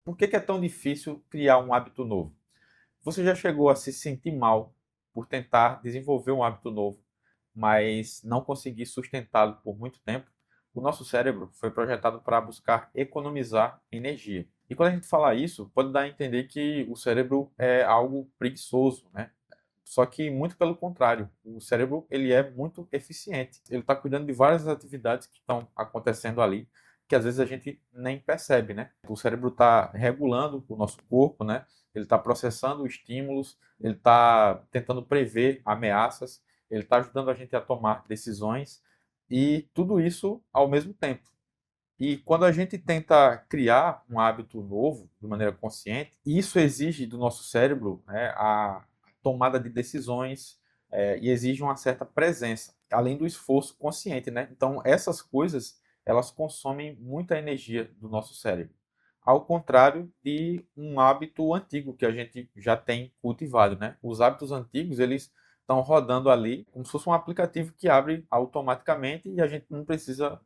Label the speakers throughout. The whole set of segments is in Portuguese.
Speaker 1: Por que é tão difícil criar um hábito novo? Você já chegou a se sentir mal por tentar desenvolver um hábito novo, mas não conseguir sustentá-lo por muito tempo? O nosso cérebro foi projetado para buscar economizar energia. E quando a gente fala isso, pode dar a entender que o cérebro é algo preguiçoso, né? Só que muito pelo contrário, o cérebro ele é muito eficiente. Ele está cuidando de várias atividades que estão acontecendo ali, que às vezes a gente nem percebe, né? O cérebro está regulando o nosso corpo, né? Ele está processando estímulos, ele está tentando prever ameaças, ele está ajudando a gente a tomar decisões e tudo isso ao mesmo tempo. E quando a gente tenta criar um hábito novo de maneira consciente, isso exige do nosso cérebro, né, a tomada de decisões e exige uma certa presença, além do esforço consciente, né? Então essas coisas elas consomem muita energia do nosso cérebro, ao contrário de um hábito antigo que a gente já tem cultivado, né? Os hábitos antigos eles estão rodando ali como se fosse um aplicativo que abre automaticamente e a gente não precisa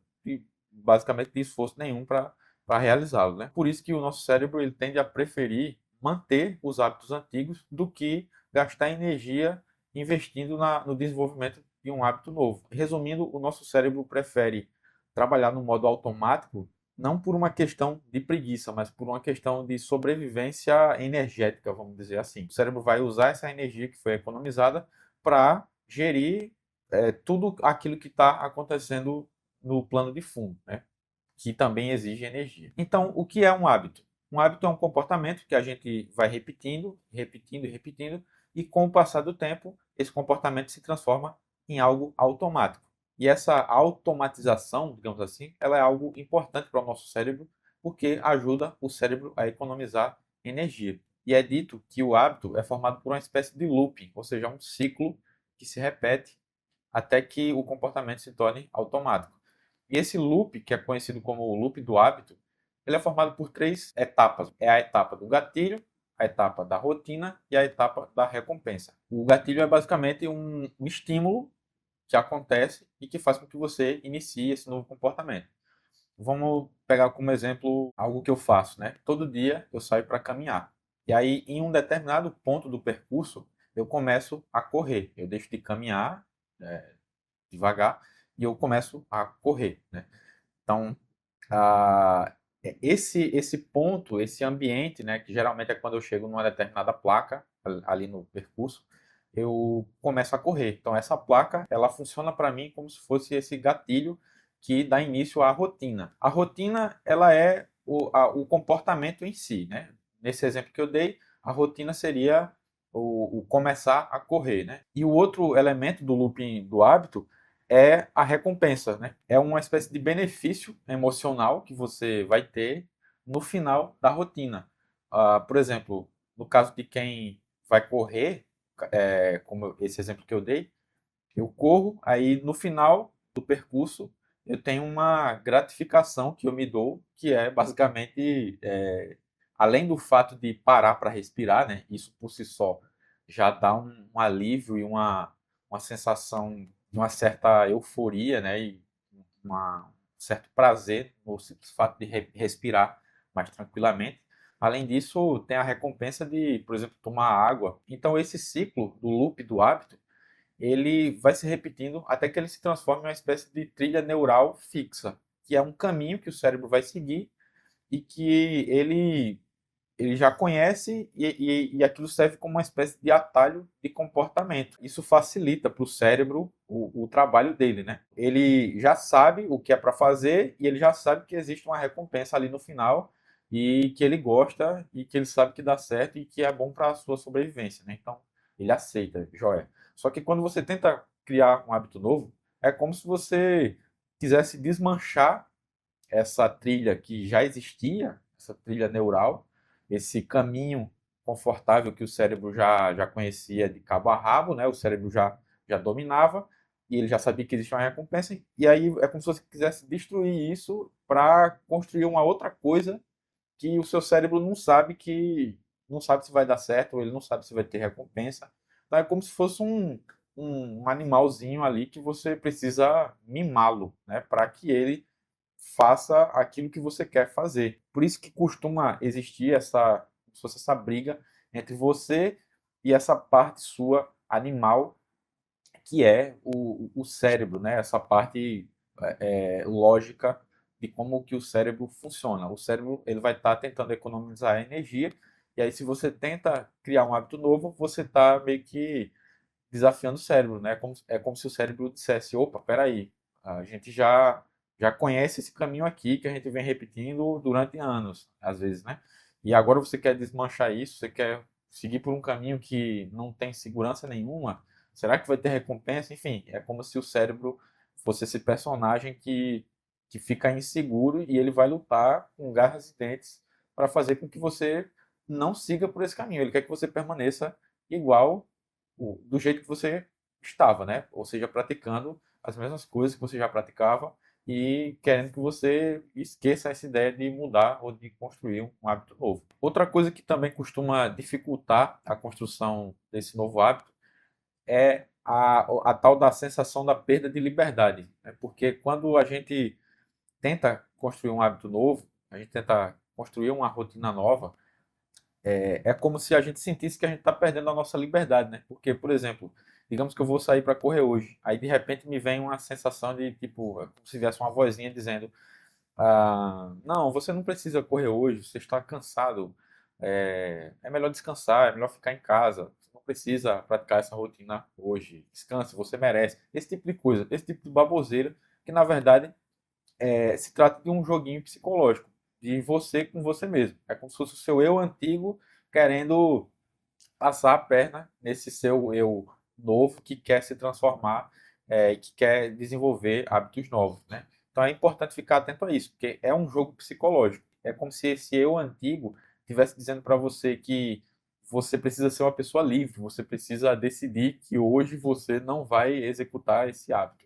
Speaker 1: basicamente de esforço nenhum para realizá-lo, né? Por isso que o nosso cérebro ele tende a preferir manter os hábitos antigos do que gastar energia investindo no desenvolvimento de um hábito novo. Resumindo, o nosso cérebro prefere trabalhar no modo automático não por uma questão de preguiça, mas por uma questão de sobrevivência energética, vamos dizer assim. O cérebro vai usar essa energia que foi economizada para gerir tudo aquilo que está acontecendo no plano de fundo, né? Que também exige energia. Então, o que é um hábito? Um hábito é um comportamento que a gente vai repetindo, repetindo e repetindo, e com o passar do tempo, esse comportamento se transforma em algo automático. E essa automatização, digamos assim, ela é algo importante para o nosso cérebro, porque ajuda o cérebro a economizar energia. E é dito que o hábito é formado por uma espécie de looping, ou seja, um ciclo que se repete até que o comportamento se torne automático. E esse loop, que é conhecido como o loop do hábito, ele é formado por três etapas. É a etapa do gatilho, a etapa da rotina e a etapa da recompensa. O gatilho é basicamente um estímulo que acontece e que faz com que você inicie esse novo comportamento. Vamos pegar como exemplo algo que eu faço, né? Todo dia eu saio para caminhar. E aí, em um determinado ponto do percurso, eu começo a correr. Eu deixo de caminhar, devagar e eu começo a correr, né? Então, esse ponto, esse ambiente, né, que geralmente é quando eu chego numa determinada placa ali no percurso, eu começo a correr. Então, essa placa, ela funciona para mim como se fosse esse gatilho que dá início à rotina. A rotina, ela é o comportamento em si, né? Nesse exemplo que eu dei, a rotina seria o começar a correr, né? E o outro elemento do looping do hábito é a recompensa, né? É uma espécie de benefício emocional que você vai ter no final da rotina. Por exemplo, no caso de quem vai correr, como esse exemplo que eu dei, eu corro, aí no final do percurso eu tenho uma gratificação que eu me dou, que é basicamente, além do fato de parar para respirar, né? Isso por si só já dá um alívio e uma sensação de uma certa euforia, né? E um certo prazer no simples fato de respirar mais tranquilamente. Além disso, tem a recompensa de, por exemplo, tomar água. Então, esse ciclo do loop do hábito ele vai se repetindo até que ele se transforme em uma espécie de trilha neural fixa, que é um caminho que o cérebro vai seguir e que ele já conhece e aquilo serve como uma espécie de atalho de comportamento. Isso facilita para o cérebro o trabalho dele, né? Ele já sabe o que é para fazer e ele já sabe que existe uma recompensa ali no final e que ele gosta e que ele sabe que dá certo e que é bom para a sua sobrevivência, né? Então, ele aceita, joia. Só que quando você tenta criar um hábito novo, é como se você quisesse desmanchar essa trilha que já existia, essa trilha neural, esse caminho confortável que o cérebro já conhecia de cabo a rabo, né? O cérebro já dominava e ele já sabia que existia uma recompensa, e aí é como se você quisesse destruir isso para construir uma outra coisa que o seu cérebro não sabe se vai dar certo, ou ele não sabe se vai ter recompensa. Então é como se fosse um animalzinho ali que você precisa mimá-lo, né, para que ele faça aquilo que você quer fazer. Por isso que costuma existir essa, como se fosse essa briga entre você e essa parte sua animal, que é o cérebro, né? Essa parte lógica de como que o cérebro funciona. O cérebro ele vai estar tentando economizar energia, e aí se você tenta criar um hábito novo, você está meio que desafiando o cérebro, né? É como se o cérebro dissesse, opa, peraí, a gente já conhece esse caminho aqui que a gente vem repetindo durante anos, às vezes, né? E agora você quer desmanchar isso, você quer seguir por um caminho que não tem segurança nenhuma. Será que vai ter recompensa? Enfim, é como se o cérebro fosse esse personagem que fica inseguro e ele vai lutar com garras e dentes para fazer com que você não siga por esse caminho. Ele quer que você permaneça igual do jeito que você estava, né? Ou seja, praticando as mesmas coisas que você já praticava e querendo que você esqueça essa ideia de mudar ou de construir um hábito novo. Outra coisa que também costuma dificultar a construção desse novo hábito é a tal da sensação da perda de liberdade, né? Porque quando a gente tenta construir um hábito novo, a gente tenta construir uma rotina nova, é como se a gente sentisse que a gente está perdendo a nossa liberdade, né? Porque, por exemplo, digamos que eu vou sair para correr hoje, aí de repente me vem uma sensação de tipo, é como se tivesse uma vozinha dizendo: não, você não precisa correr hoje, você está cansado, é melhor descansar, é melhor ficar em casa, você não precisa praticar essa rotina hoje, descanse, você merece. Esse tipo de coisa, esse tipo de baboseira, que na verdade se trata de um joguinho psicológico, de você com você mesmo. É como se fosse o seu eu antigo querendo passar a perna nesse seu eu novo que quer se transformar, que quer desenvolver hábitos novos, né? Então é importante ficar atento a isso, porque é um jogo psicológico. É como se esse eu antigo estivesse dizendo para você que você precisa ser uma pessoa livre, você precisa decidir que hoje você não vai executar esse hábito,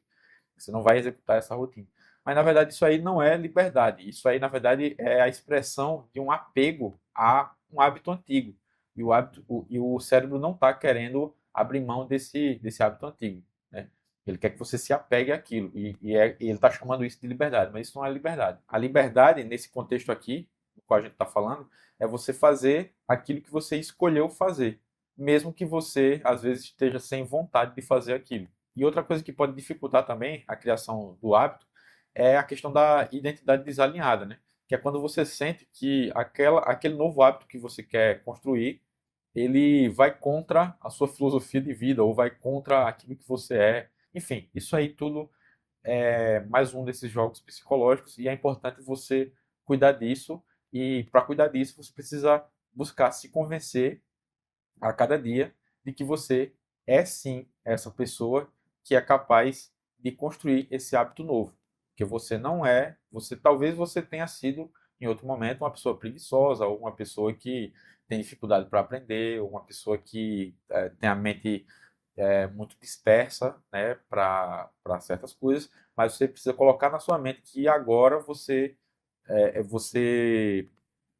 Speaker 1: você não vai executar essa rotina. Mas na verdade isso aí não é liberdade, isso aí na verdade é a expressão de um apego a um hábito antigo. E o cérebro não está querendo abrir mão desse hábito antigo, né? Ele quer que você se apegue àquilo. E ele está chamando isso de liberdade, mas isso não é liberdade. A liberdade, nesse contexto aqui, do qual a gente está falando, é você fazer aquilo que você escolheu fazer, mesmo que você, às vezes, esteja sem vontade de fazer aquilo. E outra coisa que pode dificultar também a criação do hábito é a questão da identidade desalinhada, né? Que é quando você sente que aquele novo hábito que você quer construir ele vai contra a sua filosofia de vida ou vai contra aquilo que você é. Enfim, isso aí tudo é mais um desses jogos psicológicos e é importante você cuidar disso. E para cuidar disso, você precisa buscar se convencer a cada dia de que você é sim essa pessoa que é capaz de construir esse hábito novo. Que você não é, você talvez você tenha sido em outro momento uma pessoa preguiçosa ou uma pessoa que tem dificuldade para aprender, ou uma pessoa que tem a mente muito dispersa, né, para certas coisas, mas você precisa colocar na sua mente que agora você é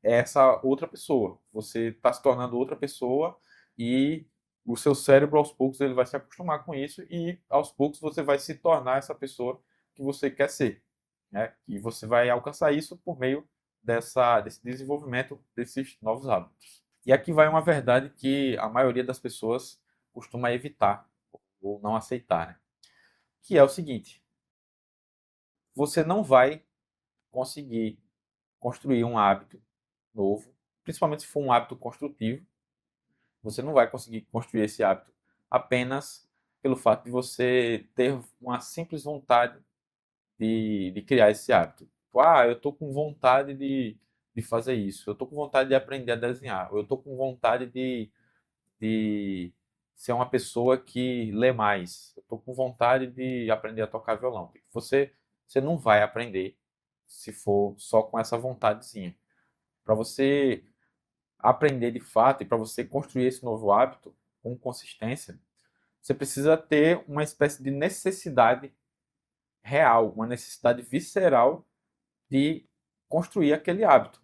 Speaker 1: essa outra pessoa. Você está se tornando outra pessoa e o seu cérebro, aos poucos, ele vai se acostumar com isso e, aos poucos, você vai se tornar essa pessoa que você quer ser, né? E você vai alcançar isso por meio desse desenvolvimento desses novos hábitos. E aqui vai uma verdade que a maioria das pessoas costuma evitar ou não aceitar, né? Que é o seguinte: você não vai conseguir construir um hábito novo, principalmente se for um hábito construtivo. Você não vai conseguir construir esse hábito apenas pelo fato de você ter uma simples vontade de criar esse hábito. Tipo, eu estou com vontade de fazer isso, eu estou com vontade de aprender a desenhar, eu estou com vontade de ser uma pessoa que lê mais, eu estou com vontade de aprender a tocar violão. Você não vai aprender se for só com essa vontadezinha. Para você aprender de fato e para você construir esse novo hábito com consistência, você precisa ter uma espécie de necessidade real, uma necessidade visceral de construir aquele hábito.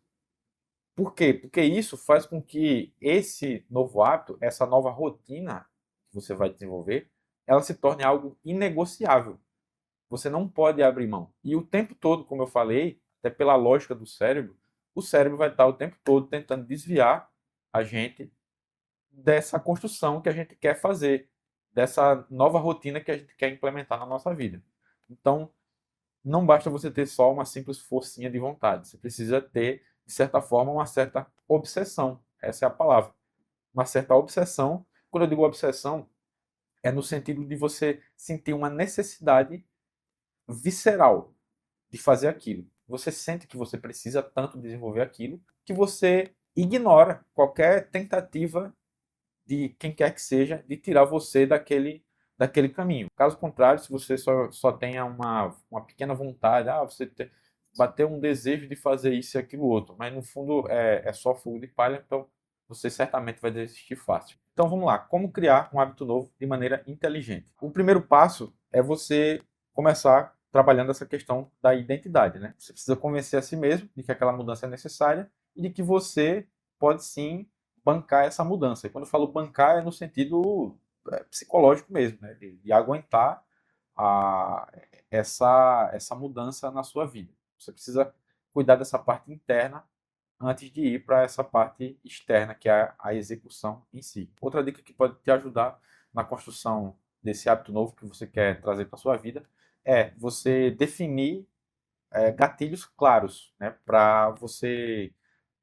Speaker 1: Por quê? Porque isso faz com que esse novo hábito, essa nova rotina que você vai desenvolver, ela se torne algo inegociável. Você não pode abrir mão. E o tempo todo, como eu falei, até pela lógica do cérebro, o cérebro vai estar o tempo todo tentando desviar a gente dessa construção que a gente quer fazer, dessa nova rotina que a gente quer implementar na nossa vida. Então, não basta você ter só uma simples forcinha de vontade. Você precisa ter, de certa forma, uma certa obsessão. Essa é a palavra. Uma certa obsessão. Quando eu digo obsessão, é no sentido de você sentir uma necessidade visceral de fazer aquilo. Você sente que você precisa tanto desenvolver aquilo que você ignora qualquer tentativa de quem quer que seja de tirar você daquele caminho. Caso contrário, se você só tenha uma pequena vontade, bater um desejo de fazer isso e aquilo outro, mas no fundo é só fogo de palha, então você certamente vai desistir fácil. Então vamos lá, como criar um hábito novo de maneira inteligente? O primeiro passo é você começar trabalhando essa questão da identidade, né? Você precisa convencer a si mesmo de que aquela mudança é necessária e de que você pode sim bancar essa mudança. E quando eu falo bancar é no sentido psicológico mesmo, né? De aguentar a, essa mudança na sua vida. Você precisa cuidar dessa parte interna antes de ir para essa parte externa, que é a execução em si. Outra dica que pode te ajudar na construção desse hábito novo que você quer trazer para a sua vida é você definir gatilhos claros, né, para você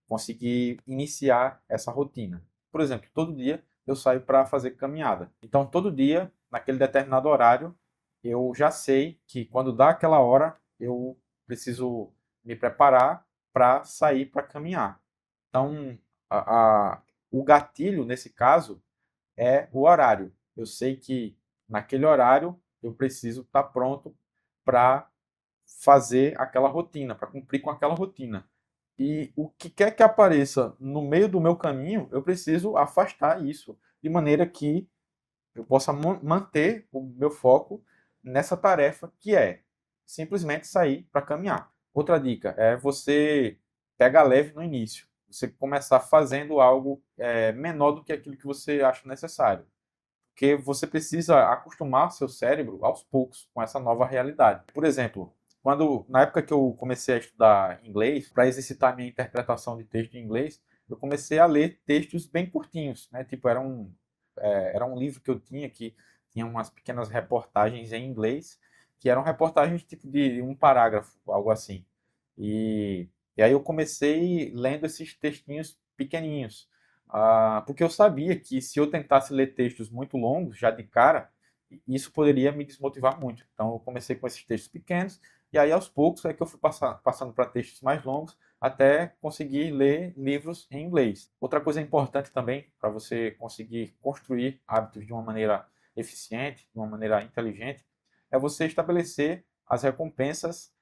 Speaker 1: conseguir iniciar essa rotina. Por exemplo, todo dia eu saio para fazer caminhada. Então, todo dia, naquele determinado horário, eu já sei que quando dá aquela hora, eu preciso me preparar para sair para caminhar. Então, o gatilho, nesse caso, é o horário. Eu sei que naquele horário eu preciso estar pronto para fazer aquela rotina, para cumprir com aquela rotina. E o que quer que apareça no meio do meu caminho, eu preciso afastar isso, de maneira que eu possa manter o meu foco nessa tarefa que é simplesmente sair para caminhar. Outra dica é você pegar leve no início. Você começar fazendo algo menor do que aquilo que você acha necessário. Porque você precisa acostumar seu cérebro aos poucos com essa nova realidade. Por exemplo, na época que eu comecei a estudar inglês, para exercitar minha interpretação de texto em inglês, eu comecei a ler textos bem curtinhos, né? Tipo, era um livro que eu tinha que tinha umas pequenas reportagens em inglês, que eram reportagens tipo de um parágrafo, algo assim. E aí eu comecei lendo esses textinhos pequeninhos, porque eu sabia que se eu tentasse ler textos muito longos, já de cara, isso poderia me desmotivar muito. Então eu comecei com esses textos pequenos, e aí aos poucos é que eu fui passando para textos mais longos, até conseguir ler livros em inglês. Outra coisa importante também, para você conseguir construir hábitos de uma maneira eficiente, de uma maneira inteligente, é você estabelecer as recompensas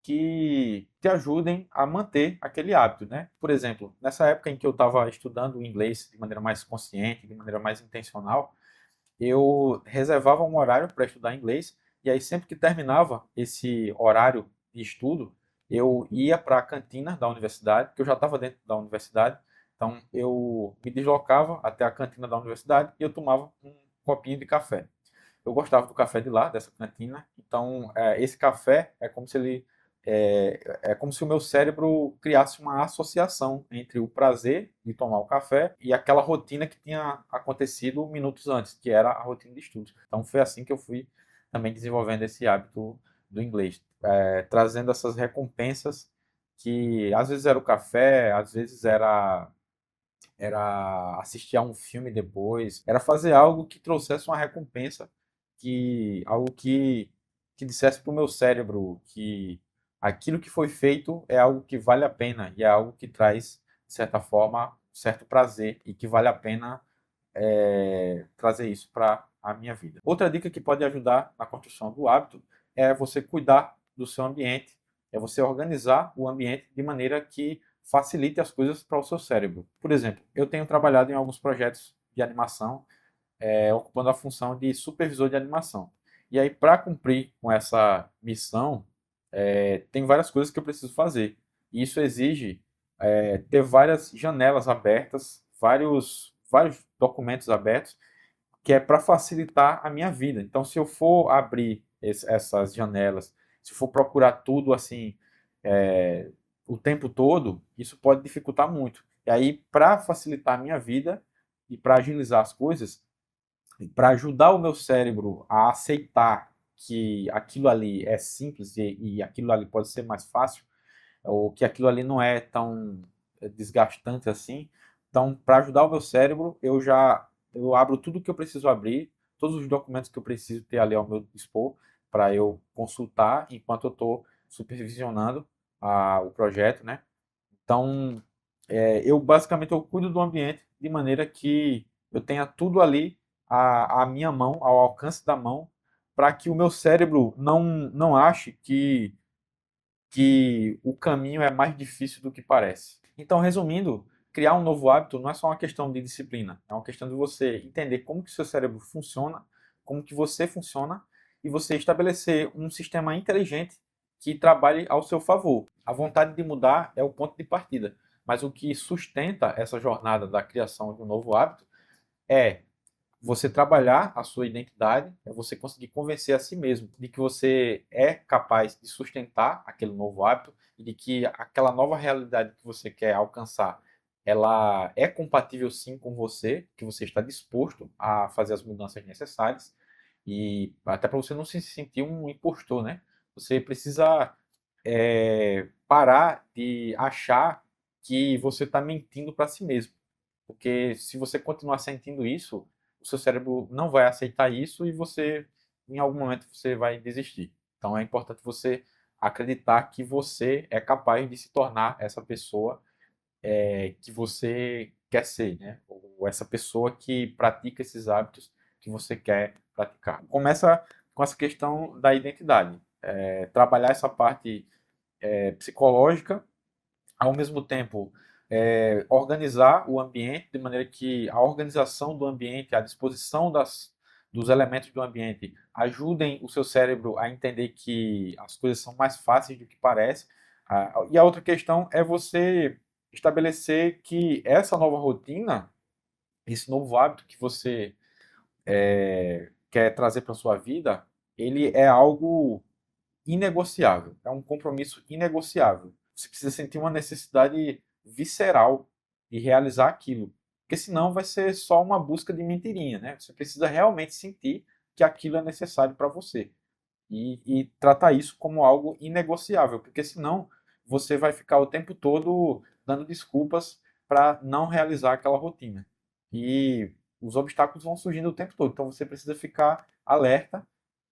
Speaker 1: que te ajudem a manter aquele hábito, né? Por exemplo, nessa época em que eu estava estudando o inglês de maneira mais consciente, de maneira mais intencional, eu reservava um horário para estudar inglês e aí sempre que terminava esse horário de estudo, eu ia para a cantina da universidade, que eu já estava dentro da universidade, então eu me deslocava até a cantina da universidade e eu tomava um copinho de café. Eu gostava do café de lá, dessa cantina, então esse café é como se o meu cérebro criasse uma associação entre o prazer de tomar o café e aquela rotina que tinha acontecido minutos antes, que era a rotina de estudos. Então foi assim que eu fui também desenvolvendo esse hábito do inglês, trazendo essas recompensas que às vezes era o café, às vezes era assistir a um filme depois, era fazer algo que trouxesse uma recompensa, algo que dissesse para o meu cérebro que aquilo que foi feito é algo que vale a pena e é algo que traz, de certa forma, certo prazer e que vale a pena trazer isso para a minha vida. Outra dica que pode ajudar na construção do hábito é você cuidar do seu ambiente, é você organizar o ambiente de maneira que facilite as coisas para o seu cérebro. Por exemplo, eu tenho trabalhado em alguns projetos de animação, ocupando a função de supervisor de animação. E aí, para cumprir com essa missão, tem várias coisas que eu preciso fazer. E isso exige ter várias janelas abertas, vários documentos abertos, que é para facilitar a minha vida. Então, se eu for abrir essas janelas, se for procurar tudo assim, é, o tempo todo, isso pode dificultar muito. E aí, para facilitar a minha vida e para agilizar as coisas, para ajudar o meu cérebro a aceitar que aquilo ali é simples e aquilo ali pode ser mais fácil, ou que aquilo ali não é tão desgastante assim. Então, para ajudar o meu cérebro, eu abro tudo que eu preciso abrir, todos os documentos que eu preciso ter ali ao meu dispor para eu consultar enquanto eu estou supervisionando o projeto, né? Então, eu basicamente eu cuido do ambiente de maneira que eu tenha tudo ali à minha mão, ao alcance da mão, para que o meu cérebro não ache que o caminho é mais difícil do que parece. Então, resumindo, criar um novo hábito não é só uma questão de disciplina, é uma questão de você entender como que o seu cérebro funciona, como que você funciona e você estabelecer um sistema inteligente que trabalhe ao seu favor. A vontade de mudar é o ponto de partida, mas o que sustenta essa jornada da criação de um novo hábito é você trabalhar a sua identidade, é você conseguir convencer a si mesmo de que você é capaz de sustentar aquele novo hábito e de que aquela nova realidade que você quer alcançar, ela é compatível sim com você, que você está disposto a fazer as mudanças necessárias e até para você não se sentir um impostor, né? Você precisa parar de achar que você está mentindo para si mesmo, porque se você continuar sentindo isso, o seu cérebro não vai aceitar isso e você, em algum momento, você vai desistir. Então é importante você acreditar que você é capaz de se tornar essa pessoa que você quer ser, né? Ou essa pessoa que pratica esses hábitos que você quer praticar. Começa com essa questão da identidade. Trabalhar essa parte psicológica, ao mesmo tempo organizar o ambiente de maneira que a organização do ambiente, a disposição dos elementos do ambiente ajudem o seu cérebro a entender que as coisas são mais fáceis do que parece. E a outra questão é você estabelecer que essa nova rotina, esse novo hábito que você quer trazer para sua vida, ele é algo inegociável, é um compromisso inegociável. Você precisa sentir uma necessidade visceral de realizar aquilo, porque senão vai ser só uma busca de mentirinha, né? Você precisa realmente sentir que aquilo é necessário para você e tratar isso como algo inegociável, porque senão você vai ficar o tempo todo dando desculpas para não realizar aquela rotina. E os obstáculos vão surgindo o tempo todo, então você precisa ficar alerta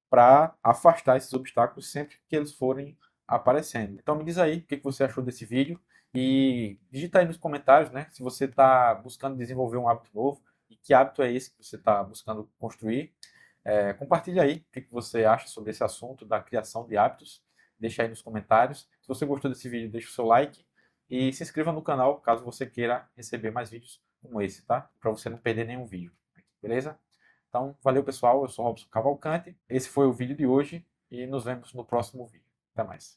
Speaker 1: para afastar esses obstáculos sempre que eles forem aparecendo. Então me diz aí o que você achou desse vídeo e digita aí nos comentários, né, se você está buscando desenvolver um hábito novo e que hábito é esse que você está buscando construir. Compartilhe aí o que você acha sobre esse assunto da criação de hábitos. Deixa aí nos comentários. Se você gostou desse vídeo, deixa o seu like e se inscreva no canal caso você queira receber mais vídeos como esse, tá? Para você não perder nenhum vídeo. Beleza? Então, valeu pessoal, eu sou Robson Cavalcante. Esse foi o vídeo de hoje e nos vemos no próximo vídeo. Até mais.